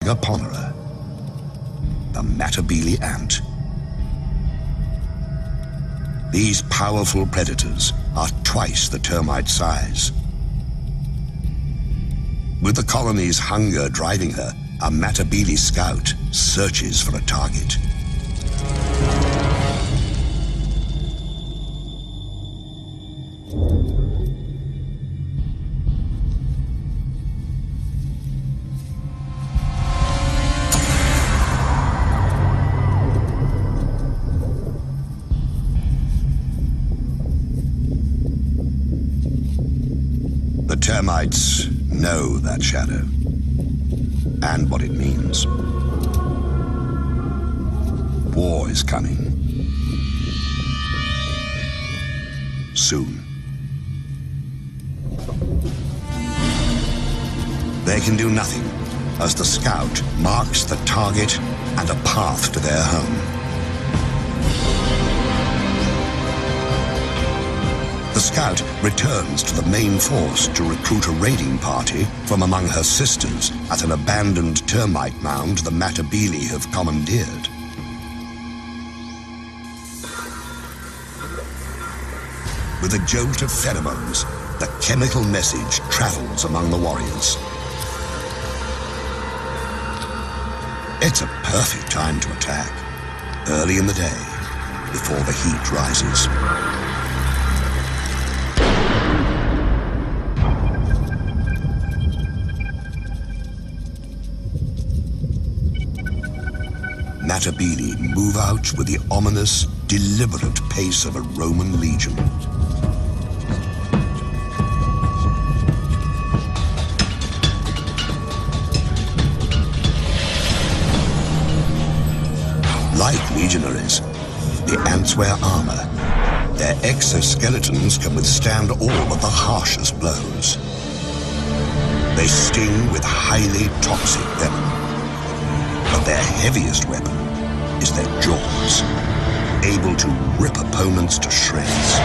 Megaponera, the Matabele ant. These powerful predators are twice the termite size. With the colony's hunger driving her, a Matabele scout searches for a target. The termites know that shadow and what it means. War is coming. Soon. They can do nothing as the scout marks the target and a path to their home. The scout returns to the main force to recruit a raiding party from among her sisters at an abandoned termite mound the Matabele have commandeered. With a jolt of pheromones, the chemical message travels among the warriors. It's a perfect time to attack, early in the day, before the heat rises. Matabele move out with the ominous, deliberate pace of a Roman legion. Like legionaries, the ants wear armor. Their exoskeletons can withstand all but the harshest blows. They sting with highly toxic venom. But their heaviest weapon is their jaws, able to rip opponents to shreds.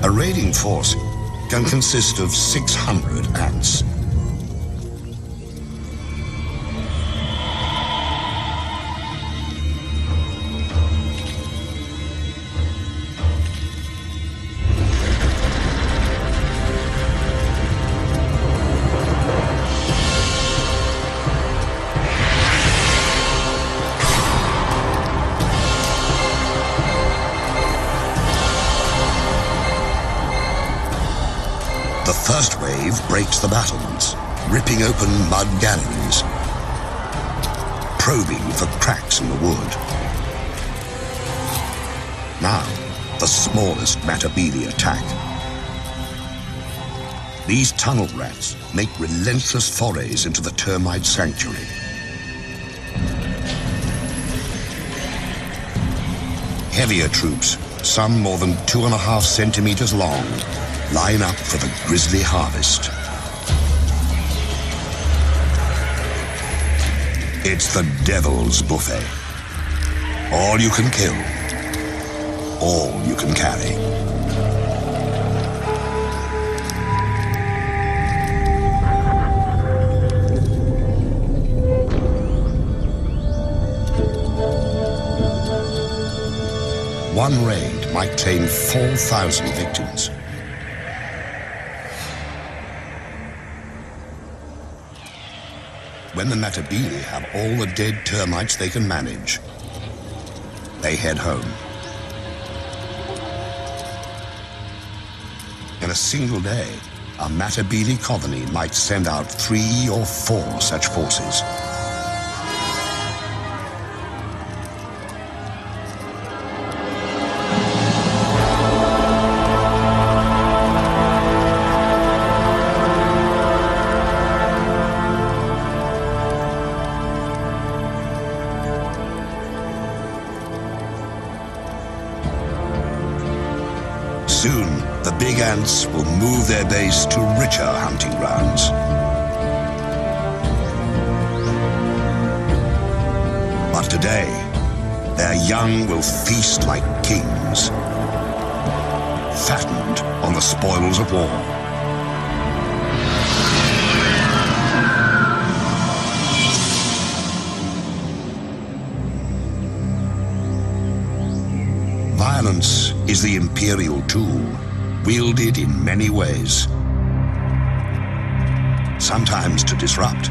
A raiding force can consist of 600 ants. The first wave breaks the battlements, ripping open mud galleries, probing for cracks in the wood. Now, the smallest Matabele attack. These tunnel rats make relentless forays into the termite sanctuary. Heavier troops, some more than 2.5 centimeters long, line up for the grisly harvest. It's the devil's buffet. All you can kill, all you can carry. One raid might claim 4,000 victims. When the Matabele have all the dead termites they can manage, they head home. In a single day, a Matabele colony might send out 3 or 4 such forces. Soon, the big ants will move their base to richer hunting grounds. But today, their young will feast like kings, fattened on the spoils of war. Violence is the imperial tool, wielded in many ways. Sometimes to disrupt,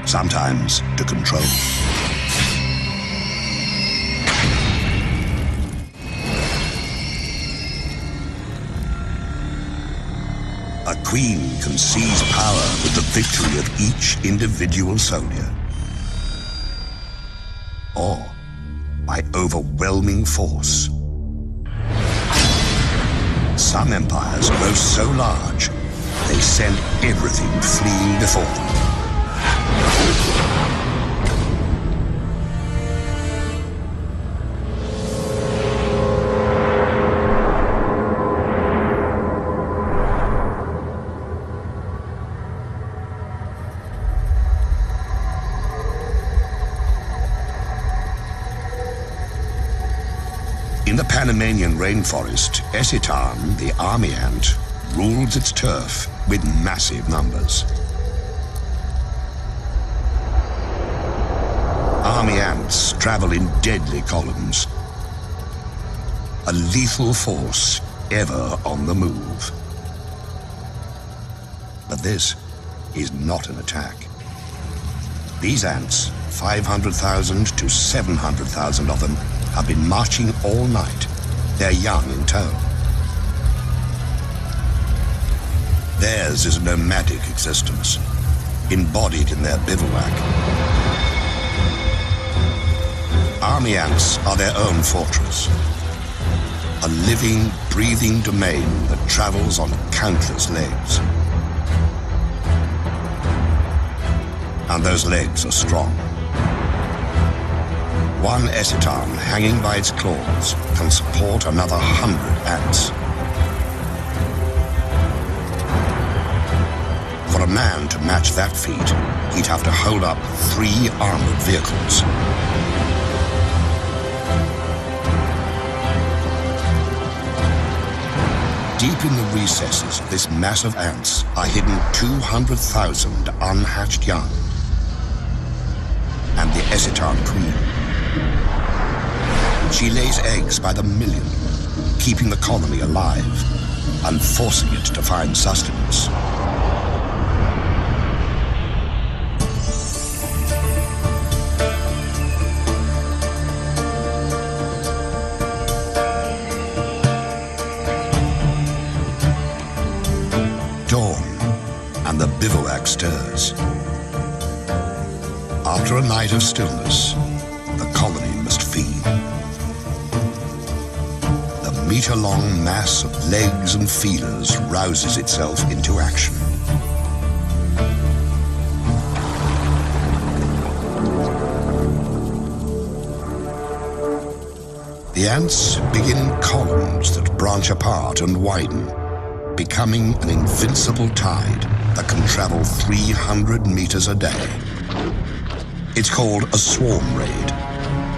sometimes to control. A queen can seize power with the victory of each individual soldier, or by overwhelming force. Some empires grow so large, they send everything fleeing before them. In the Panamanian rainforest, Ecitan, the army ant, rules its turf with massive numbers. Army ants travel in deadly columns, a lethal force ever on the move. But this is not an attack. These ants, 500,000 to 700,000 of them, have been marching all night, their young in tow. Theirs is a nomadic existence, embodied in their bivouac. Army ants are their own fortress, a living, breathing domain that travels on countless legs. And those legs are strong. One Ecitan hanging by its claws can support another 100 ants. For a man to match that feat, he'd have to hold up 3 armored vehicles. Deep in the recesses of this mass of ants are hidden 200,000 unhatched young. And the Ecitan queen. She lays eggs by the million, keeping the colony alive and forcing it to find sustenance. Dawn, and the bivouac stirs. After a night of stillness, the colony must feed. The meter-long mass of legs and feelers rouses itself into action. The ants begin in columns that branch apart and widen, becoming an invincible tide that can travel 300 meters a day. It's called a swarm raid,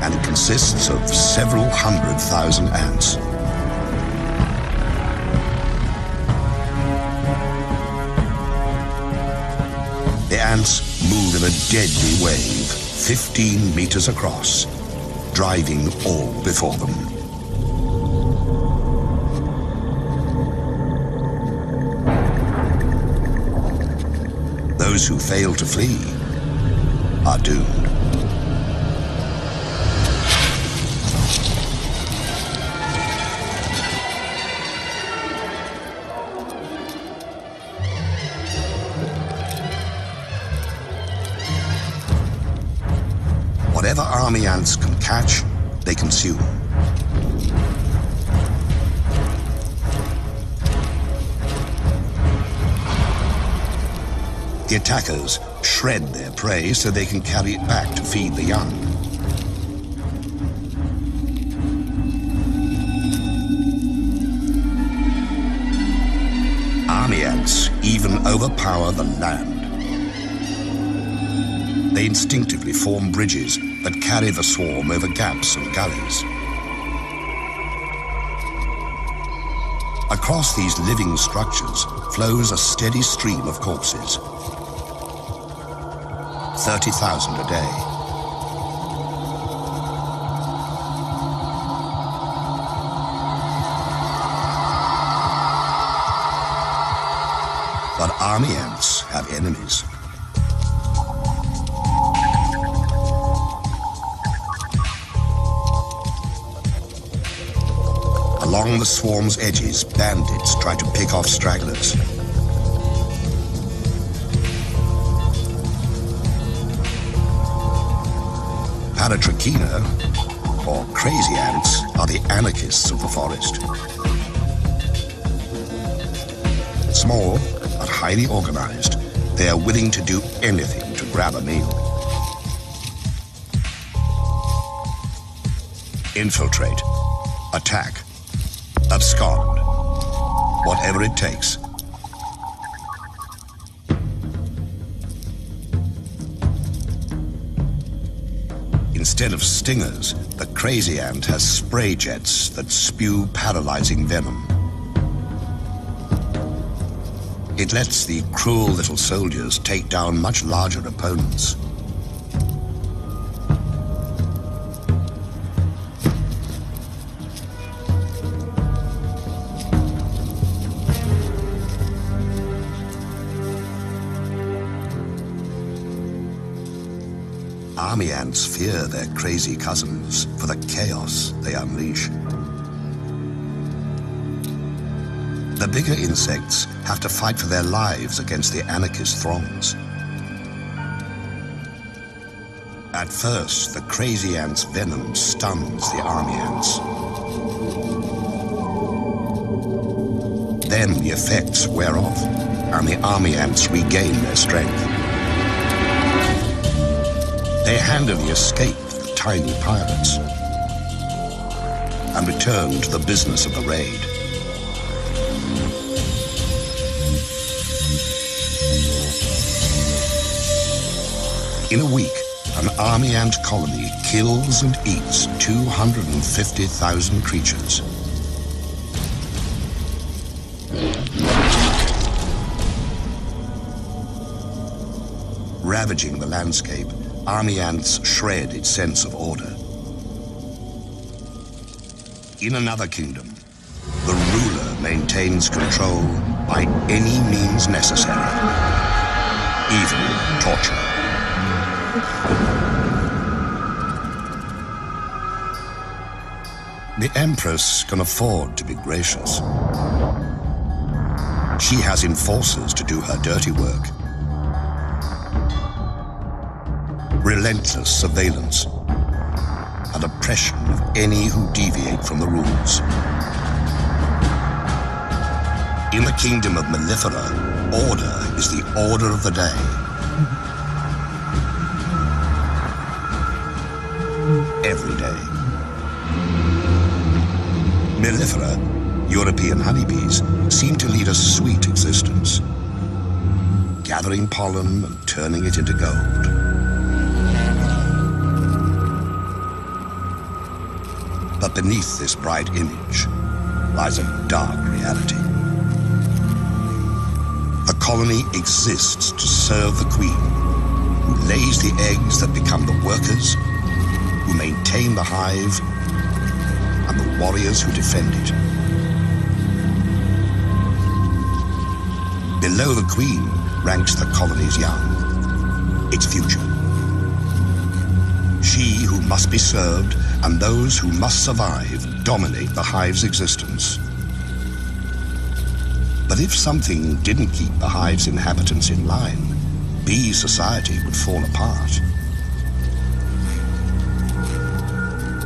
and it consists of several 100,000 ants. The ants move in a deadly wave, 15 meters across, driving all before them. Those who fail to flee are doomed. Whatever army ants can catch, they consume. The attackers shred their prey so they can carry it back to feed the young. Army ants even overpower the land. They instinctively form bridges that carry the swarm over gaps and gullies. Across these living structures flows a steady stream of corpses. 30,000 a day. But army ants have enemies. Along the swarm's edges, bandits try to pick off stragglers. Paratrachina, or crazy ants, are the anarchists of the forest. Small, but highly organized, they are willing to do anything to grab a meal. Infiltrate, attack, abscond, whatever it takes. Instead of stingers, the crazy ant has spray jets that spew paralyzing venom. It lets the cruel little soldiers take down much larger opponents. Army ants fear their crazy cousins for the chaos they unleash. The bigger insects have to fight for their lives against the anarchist throngs. At first, the crazy ant's venom stuns the army ants. Then the effects wear off, and the army ants regain their strength. They handily escape the tiny pirates and return to the business of the raid. In a week, an army ant colony kills and eats 250,000 creatures. Ravaging the landscape, army ants shred its sense of order. In another kingdom, the ruler maintains control by any means necessary, even torture. The Empress can afford to be gracious. She has enforcers to do her dirty work. Relentless surveillance and oppression of any who deviate from the rules. In the kingdom of Mellifera, order is the order of the day. Every day. Mellifera, European honeybees, seem to lead a sweet existence, gathering pollen and turning it into gold. But beneath this bright image lies a dark reality. The colony exists to serve the queen, who lays the eggs that become the workers, who maintain the hive, and the warriors who defend it. Below the queen ranks the colony's young, its future. She who must be served and those who must survive dominate the hive's existence. But if something didn't keep the hive's inhabitants in line, bee society would fall apart.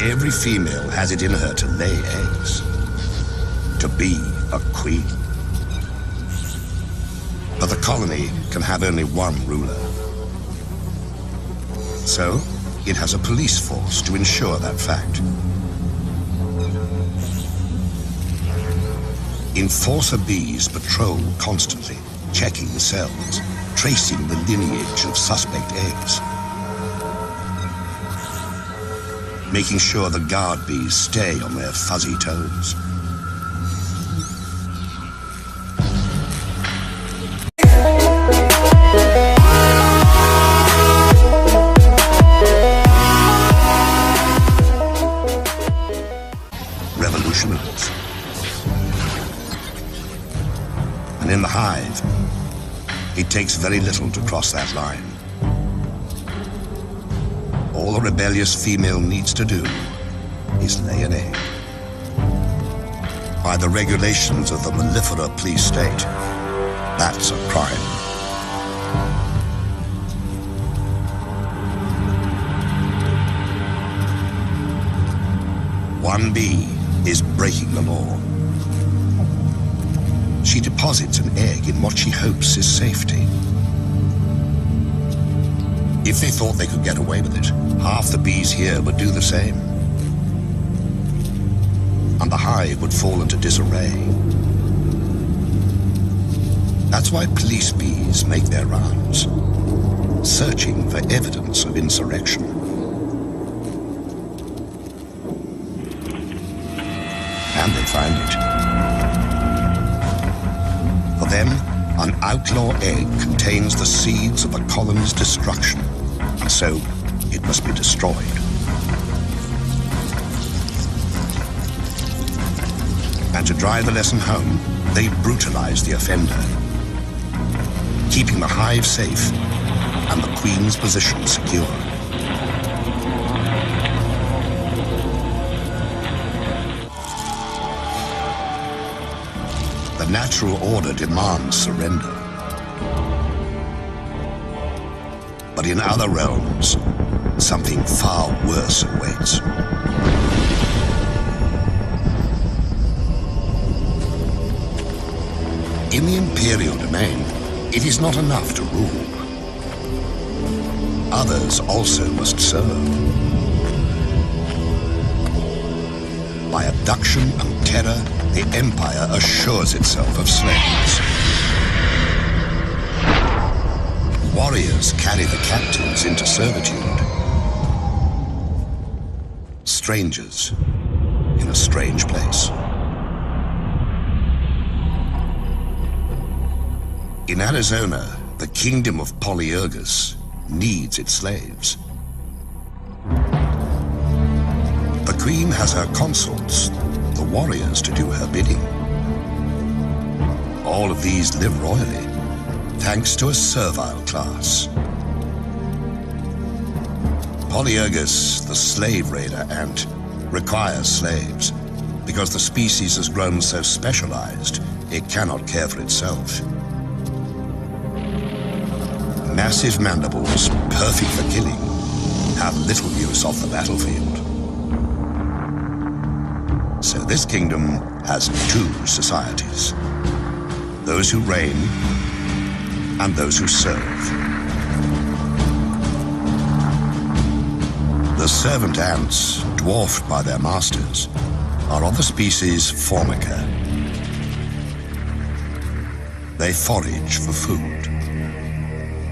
Every female has it in her to lay eggs, to be a queen. But the colony can have only one ruler. So, it has a police force to ensure that fact. Enforcer bees patrol constantly, checking the cells, tracing the lineage of suspect eggs, making sure the guard bees stay on their fuzzy toes. Revolutionaries. And in the hive, It takes very little to cross that line. All a rebellious female needs to do is lay an egg. By the regulations of the mellifera police state, that's a crime. One bee is breaking the law. She deposits an egg in what she hopes is safety. If they thought they could get away with it, half the bees here would do the same. And the hive would fall into disarray. That's why police bees make their rounds, searching for evidence of insurrection. And they find it. For them, an outlaw egg contains the seeds of a colony's destruction, and so it must be destroyed. And to drive the lesson home, they brutalize the offender, keeping the hive safe and the queen's position secure. The natural order demands surrender. But in other realms, something far worse awaits. In the Imperial domain, it is not enough to rule. Others also must serve. By abduction and terror, the Empire assures itself of slaves. Warriors carry the captives into servitude. Strangers in a strange place. In Arizona, the kingdom of Polyergus needs its slaves. The queen has her consorts, the warriors, to do her bidding. All of these live royally, thanks to a servile class. Polyergus, the slave raider ant, requires slaves because the species has grown so specialized it cannot care for itself. Massive mandibles, perfect for killing, have little use off the battlefield. So this kingdom has two societies: those who reign and those who serve. The servant ants, dwarfed by their masters, are of the species Formica. They forage for food,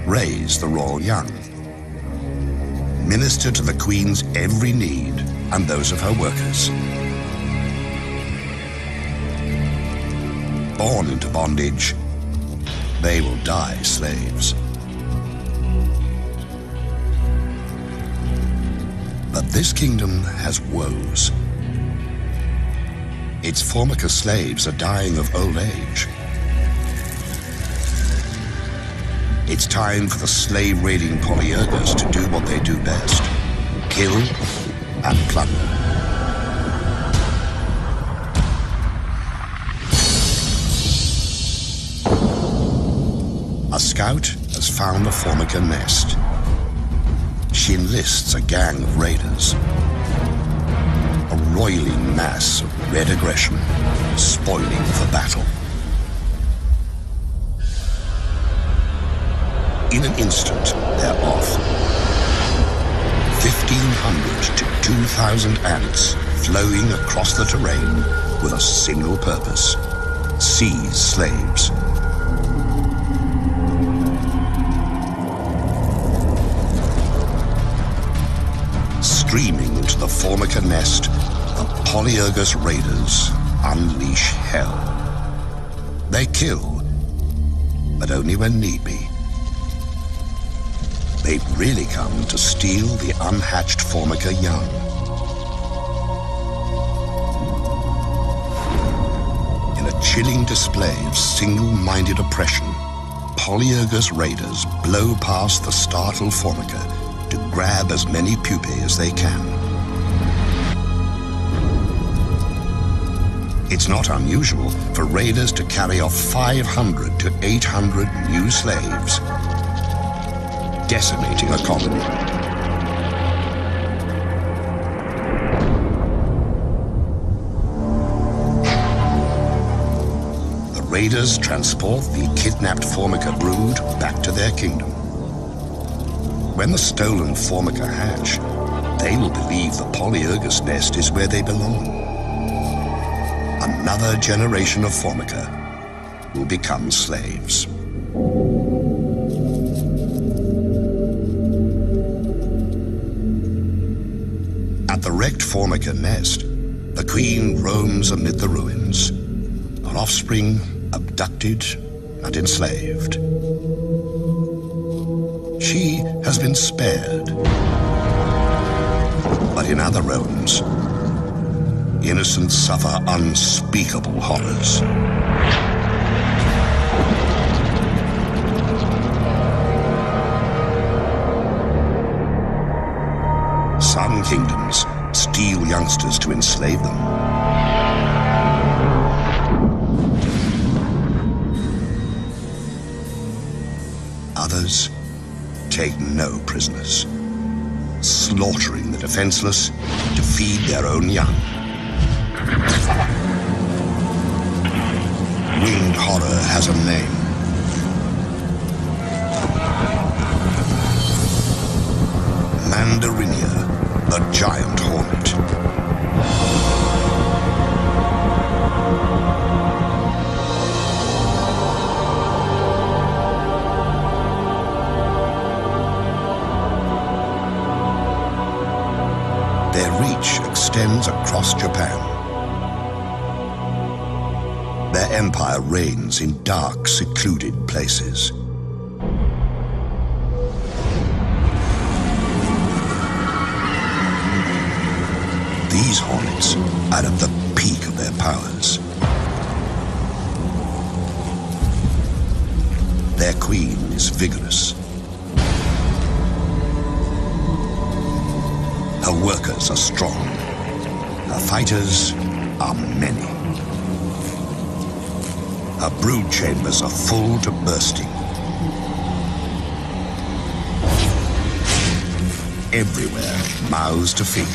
raise the royal young, minister to the queen's every need and those of her workers. Born into bondage, they will die slaves. But this kingdom has woes. Its Formica slaves are dying of old age. It's time for the slave-raiding Polyergus to do what they do best: kill and plunder. A scout has found a Formica nest. She enlists a gang of raiders. A roiling mass of red aggression, spoiling for battle. In an instant, they're off. 1,500 to 2,000 ants flowing across the terrain with a single purpose: seize slaves. Streaming into the Formica nest, the Polyergus raiders unleash hell. They kill, but only when need be. They've really come to steal the unhatched Formica young. In a chilling display of single-minded oppression, Polyergus raiders blow past the startled Formica to grab as many pupae as they can. It's not unusual for raiders to carry off 500 to 800 new slaves, decimating a colony. The raiders transport the kidnapped Formica brood back to their kingdom. When the stolen Formica hatch, they will believe the Polyergus nest is where they belong. Another generation of Formica will become slaves. At the wrecked Formica nest, the queen roams amid the ruins, her offspring abducted and enslaved. She has been spared. But in other realms, innocents suffer unspeakable horrors. Some kingdoms steal youngsters to enslave them. Others take no prisoners, slaughtering the defenseless to feed their own young. Winged horror has a name. Mandarinia, the giant hornet. Their reach extends across Japan. Their empire reigns in dark, secluded places. These hornets are at the peak of their powers. Their queen is vigorous. Her workers are strong. Her fighters are many. Her brood chambers are full to bursting. Everywhere, mouths to feed.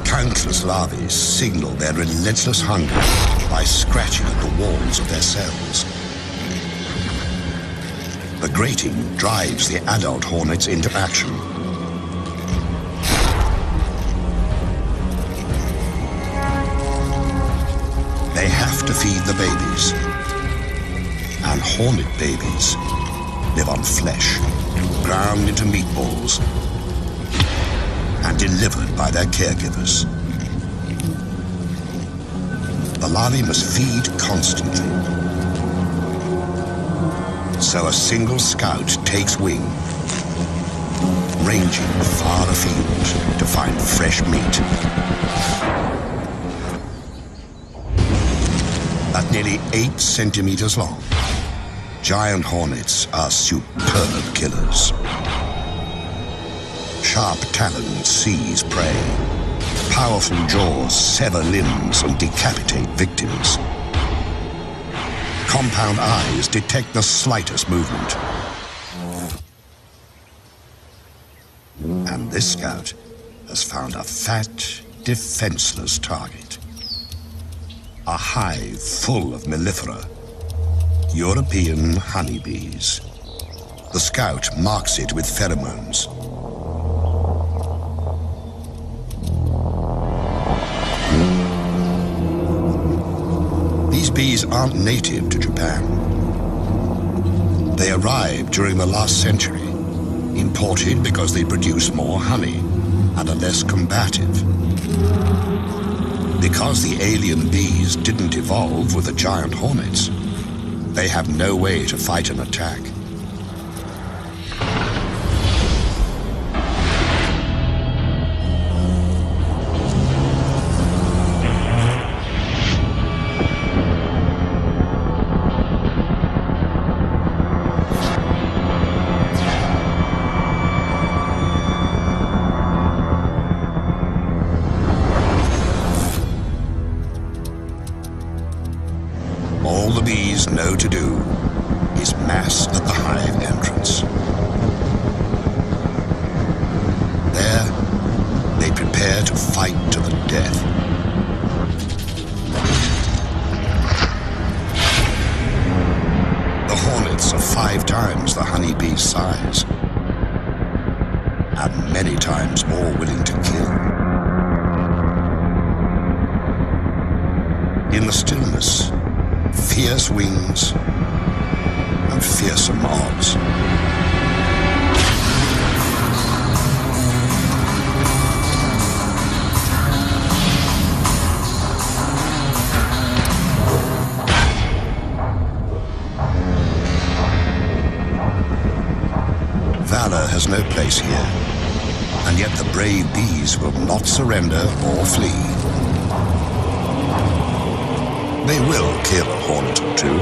Countless larvae signal their relentless hunger by scratching at the walls of their cells. The grating drives the adult hornets into action. They have to feed the babies. And hornet babies live on flesh, ground into meatballs, and delivered by their caregivers. The larvae must feed constantly. So a single scout takes wing, ranging far afield to find fresh meat. At nearly 8 centimeters long, giant hornets are superb killers. Sharp talons seize prey. Powerful jaws sever limbs and decapitate victims. Compound eyes detect the slightest movement. And this scout has found a fat, defenseless target. A hive full of mellifera, European honeybees. The scout marks it with pheromones. These bees aren't native to Japan. They arrived during the last century, imported because they produce more honey and are less combative. Because the alien bees didn't evolve with the giant hornets, they have no way to fight an attack. bees know to do is mass at the hive entrance. There, they prepare to fight to the death. The hornets are 5 times the honeybee's size, and many times more willing to kill. In the stillness, fierce wings and fearsome odds. Valor has no place here, and yet the brave bees will not surrender or flee. They will kill a hornet or two,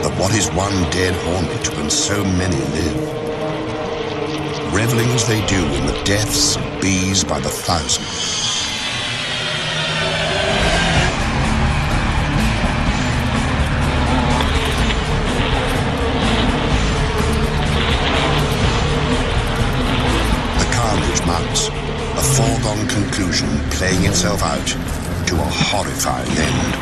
but what is one dead hornet when so many live? Reveling as they do in the deaths of bees by the thousand. A foregone conclusion playing itself out to a horrifying end.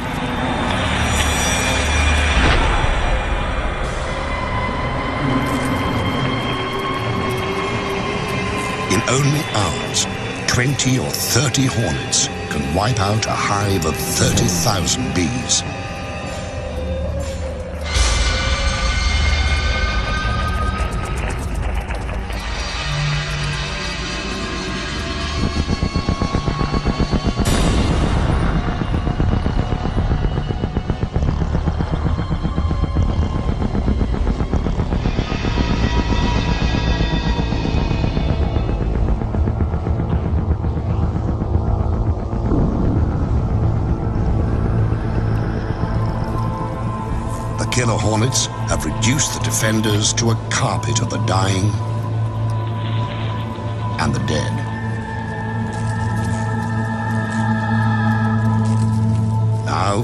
In only hours, 20 or 30 hornets can wipe out a hive of 30,000 bees. Killer hornets have reduced the defenders to a carpet of the dying and the dead. Now,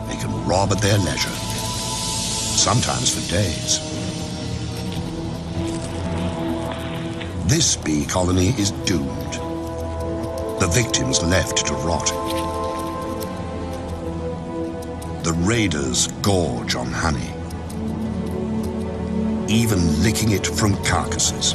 they can rob at their leisure, sometimes for days. This bee colony is doomed. The victims left to rot. The raiders gorge on honey, even licking it from carcasses.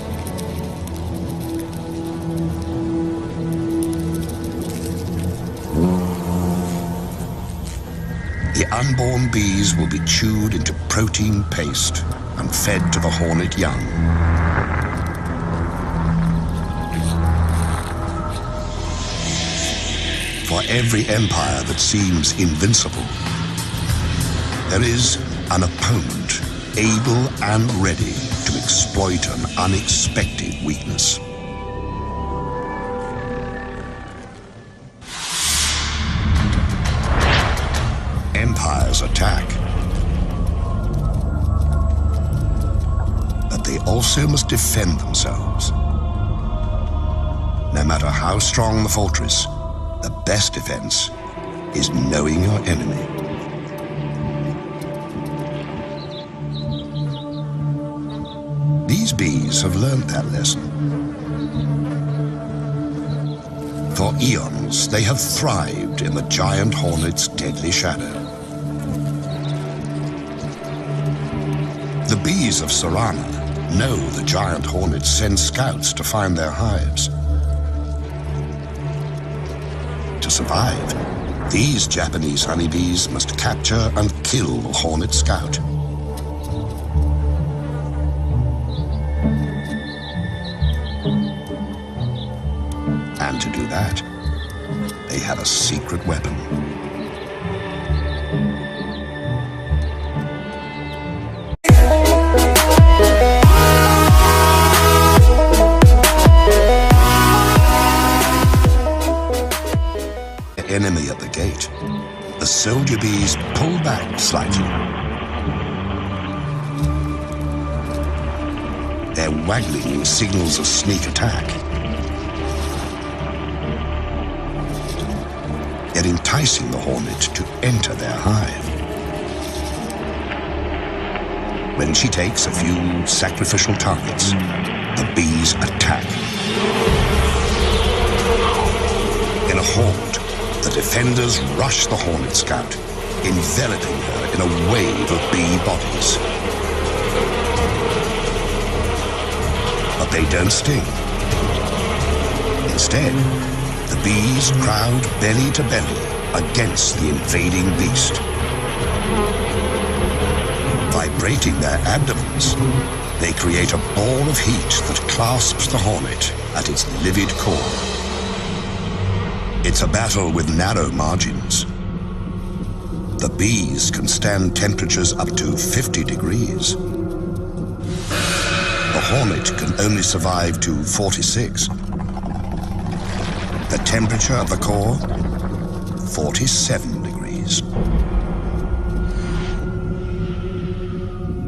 The unborn bees will be chewed into protein paste and fed to the hornet young. For every empire that seems invincible, there is an opponent able and ready to exploit an unexpected weakness. Empires attack, but they also must defend themselves. No matter how strong the fortress, the best defense is knowing your enemy. These bees have learned that lesson. For eons, they have thrived in the giant hornet's deadly shadow. The bees of Sarana know the giant hornets send scouts to find their hives. To survive, these Japanese honeybees must capture and kill the hornet scout. And to do that, they have a secret weapon. The enemy at the gate. The soldier bees pull back slightly. Their waggling signals a sneak attack. They're enticing the hornet to enter their hive. When she takes a few sacrificial targets, the bees attack. In a horde, the defenders rush the Hornet Scout, enveloping her in a wave of bee bodies. But they don't sting. Instead, the bees crowd belly to belly against the invading beast. Vibrating their abdomens, they create a ball of heat that clasps the hornet at its livid core. It's a battle with narrow margins. The bees can stand temperatures up to 50 degrees. The hornet can only survive to 46. The temperature of the core, 47 degrees.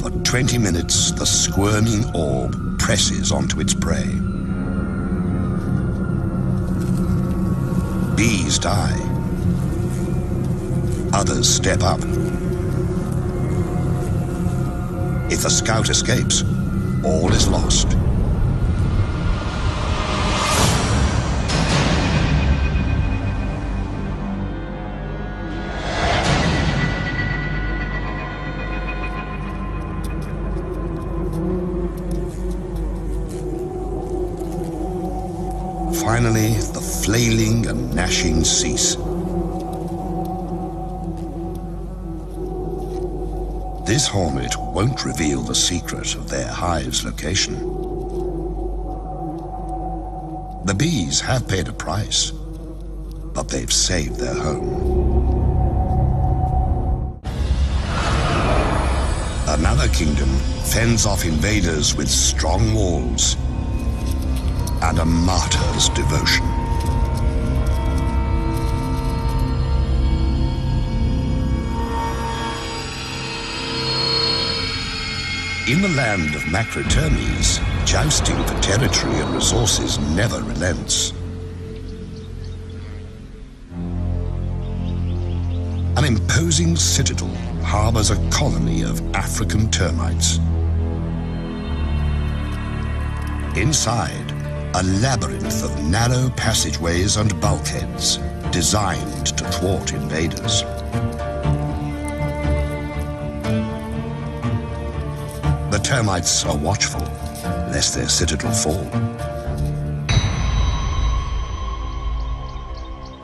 For 20 minutes, the squirming orb presses onto its prey. Bees die. Others step up. If the scout escapes, all is lost. Finally, the flailing and gnashing cease. This hornet won't reveal the secret of their hive's location. The bees have paid a price, but they've saved their home. Another kingdom fends off invaders with strong walls and a martyr's devotion. In the land of Macrotermes, jousting for territory and resources never relents. An imposing citadel harbors a colony of African termites. Inside, a labyrinth of narrow passageways and bulkheads designed to thwart invaders. The termites are watchful, lest their citadel fall.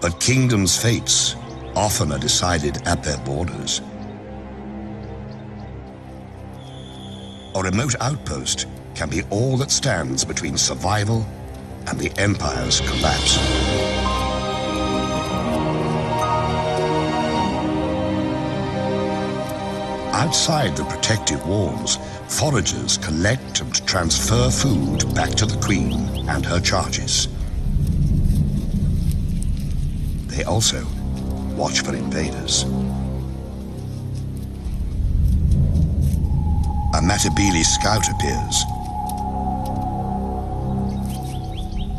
But kingdoms' fates often are decided at their borders. A remote outpost can be all that stands between survival and the empire's collapse. Outside the protective walls, foragers collect and transfer food back to the queen and her charges. They also watch for invaders. A Matabele scout appears.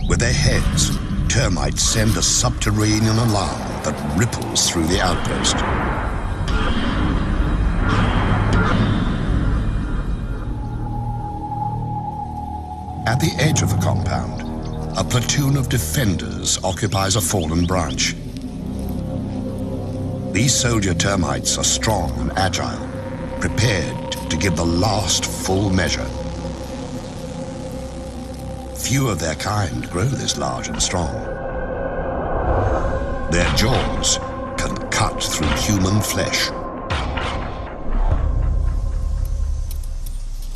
With their heads, termites send a subterranean alarm that ripples through the outpost. At the edge of the compound, a platoon of defenders occupies a fallen branch. These soldier termites are strong and agile, prepared to give the last full measure. Few of their kind grow this large and strong. Their jaws can cut through human flesh.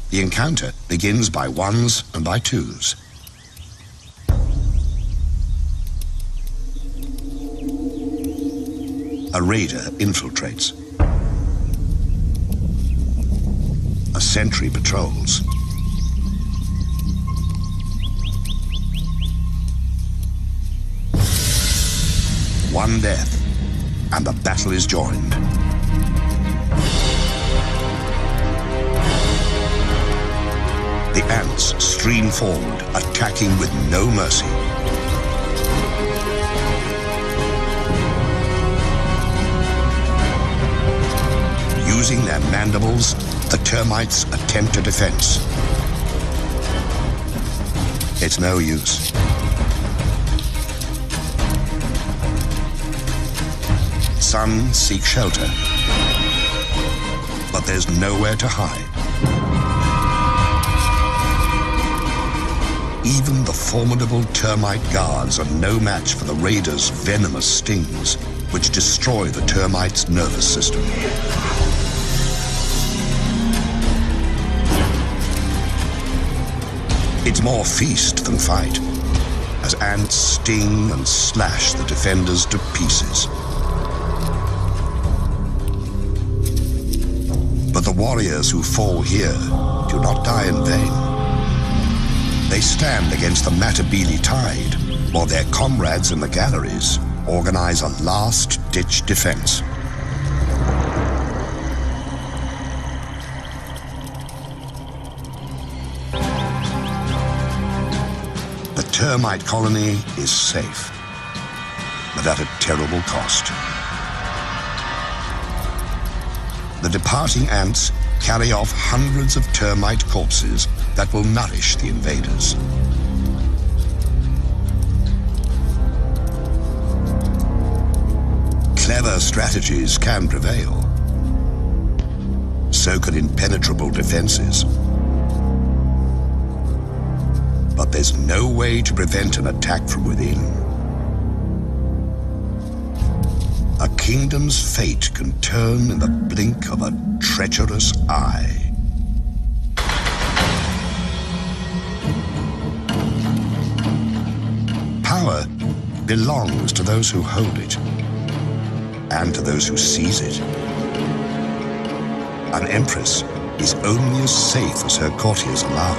The encounter begins by ones and by twos. A raider infiltrates. A sentry patrols. One death, and the battle is joined. The ants stream forward, attacking with no mercy. Using their mandibles, The termites attempt a defense. It's no use. Some seek shelter, but there's nowhere to hide. Even the formidable termite guards are no match for the raiders' venomous stings, which destroy the termites' nervous system. It's more feast than fight, as ants sting and slash the defenders to pieces. But the warriors who fall here do not die in vain. They stand against the Matabele tide, while their comrades in the galleries organize a last-ditch defense. The termite colony is safe, but at a terrible cost. The departing ants carry off hundreds of termite corpses that will nourish the invaders. Clever strategies can prevail. So can impenetrable defenses. But there's no way to prevent an attack from within. A kingdom's fate can turn in the blink of a treacherous eye. Power belongs to those who hold it, and to those who seize it. An empress is only as safe as her courtiers allow.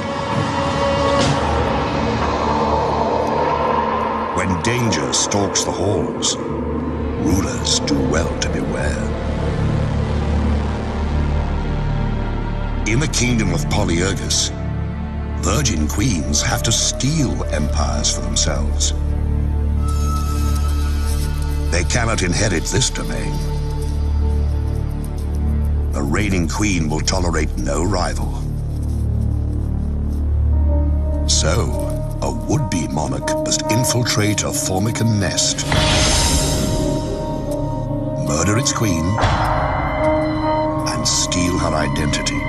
When danger stalks the halls, rulers do well to beware. In the kingdom of Polyergus, virgin queens have to steal empires for themselves. They cannot inherit this domain. A reigning queen will tolerate no rival. So, a would-be monarch must infiltrate a Formican nest, murder its queen, and steal her identity.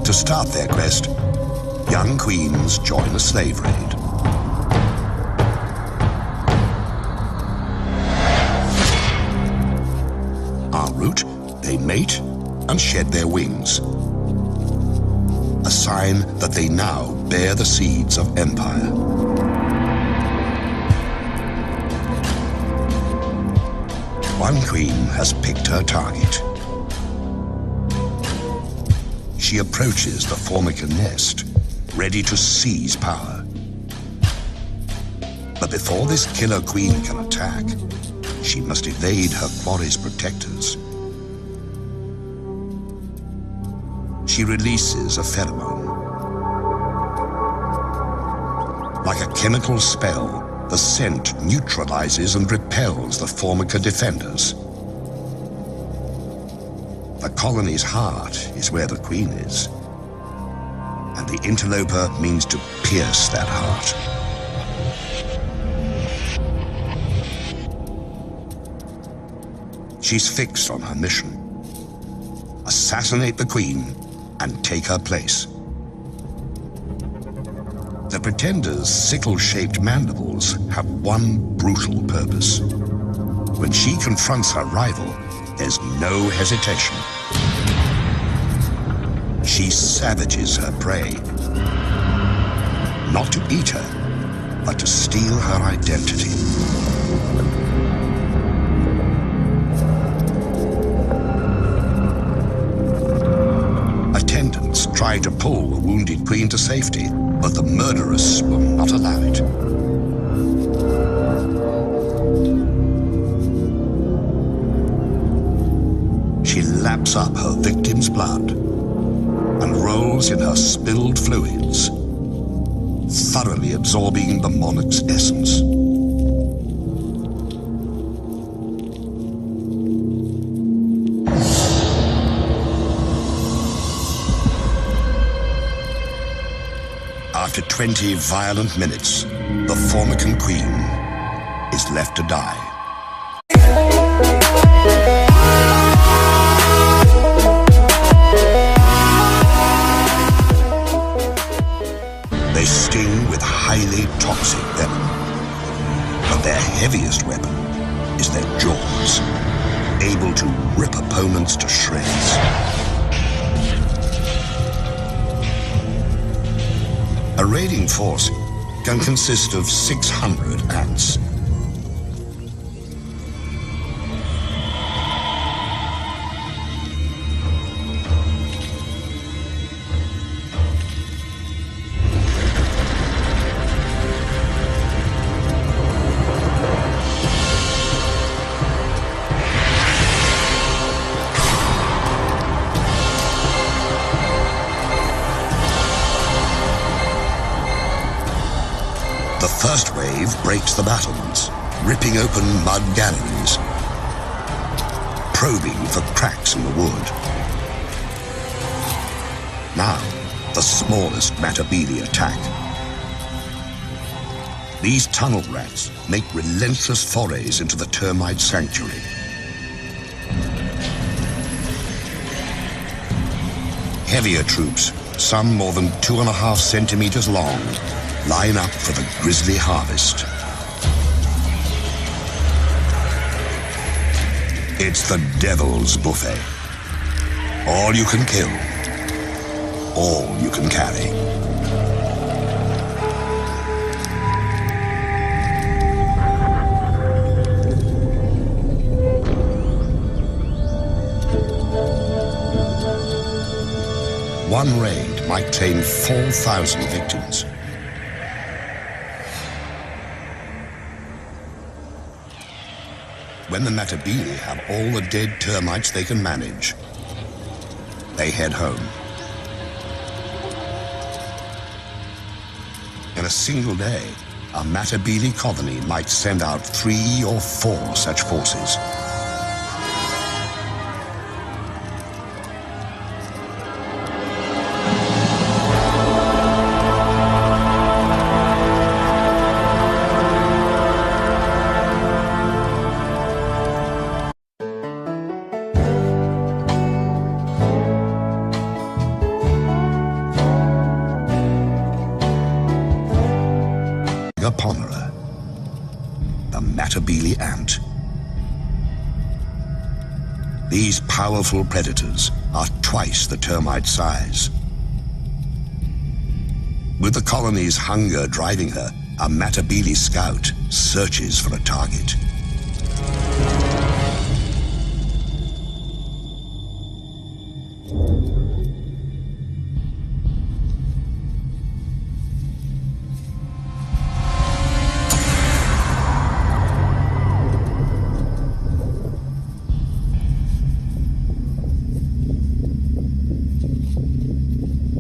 To start their quest, young queens join a slave raid. En route, they mate and shed their wings, a sign that they now bear the seeds of empire. One queen has picked her target. She approaches the Formica nest, ready to seize power. But before this killer queen can attack, she must evade her quarry's protectors. She releases a pheromone. Like a chemical spell, the scent neutralizes and repels the Formica defenders. The colony's heart is where the queen is, and the interloper means to pierce that heart. She's fixed on her mission: assassinate the queen and take her place. The Pretender's sickle-shaped mandibles have one brutal purpose. When she confronts her rival, there's no hesitation. She savages her prey, not to eat her, but to steal her identity. Attendants try to pull the wounded queen to safety, but the murderess will not allow it. She laps up her victim's blood and rolls in her spilled fluids, thoroughly absorbing the monarch's essence. After 20 violent minutes, the Formican Queen is left to die. They sting with highly toxic venom, but their heaviest weapon is their jaws, able to rip opponents to shreds. A raiding force can consist of 600 ants. The first wave breaks the battlements, ripping open mud galleries, probing for cracks in the wood. Now, the smallest Matabele attack. These tunnel rats make relentless forays into the termite sanctuary. Heavier troops, some more than 2.5 centimeters long, line up for the grisly harvest. It's the devil's buffet. All you can kill, all you can carry. One raid might claim 4,000 victims. When the Matabele have all the dead termites they can manage, they head home. In a single day, a Matabele colony might send out 3 or 4 such forces. Ponera, the Matabele ant. These powerful predators are twice the termite size. With the colony's hunger driving her, a Matabele scout searches for a target.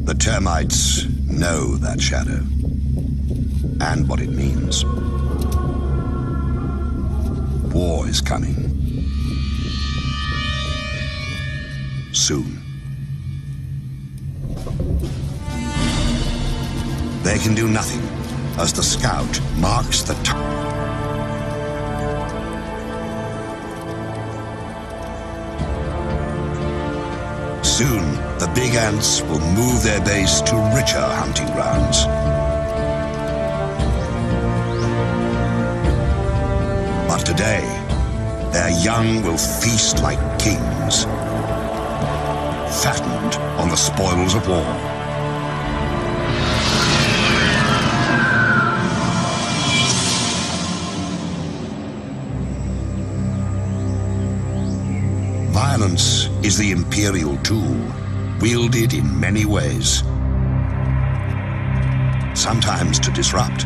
The termites know that shadow and what it means. War is coming. Soon. They can do nothing as the scout marks the time. Soon, the big ants will move their base to richer hunting grounds. But today, their young will feast like kings, fattened on the spoils of war. Violence is the imperial tool, wielded in many ways. Sometimes to disrupt,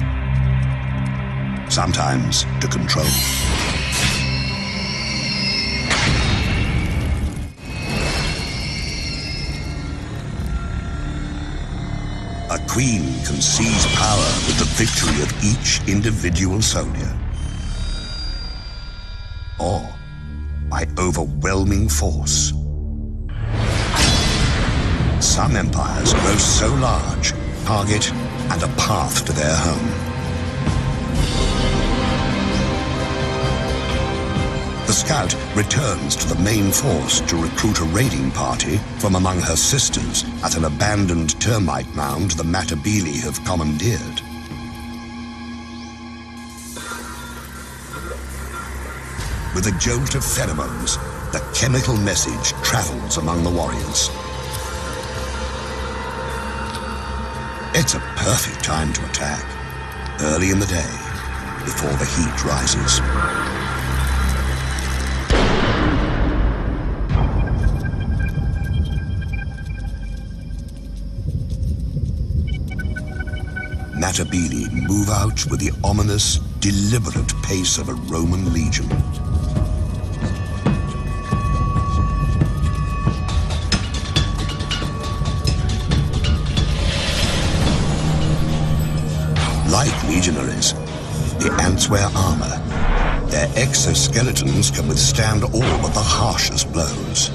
sometimes to control. A queen can seize power with the victory of each individual soldier, or by overwhelming force. Some empires grow so large, target and a path to their home. The Scout returns to the main force to recruit a raiding party from among her sisters at an abandoned termite mound the Matabele have commandeered. With a jolt of pheromones, the chemical message travels among the warriors. It's a perfect time to attack, early in the day, before the heat rises. Matabele move out with the ominous, deliberate pace of a Roman legion. Like legionaries, the ants wear armor. Their exoskeletons can withstand all but the harshest blows.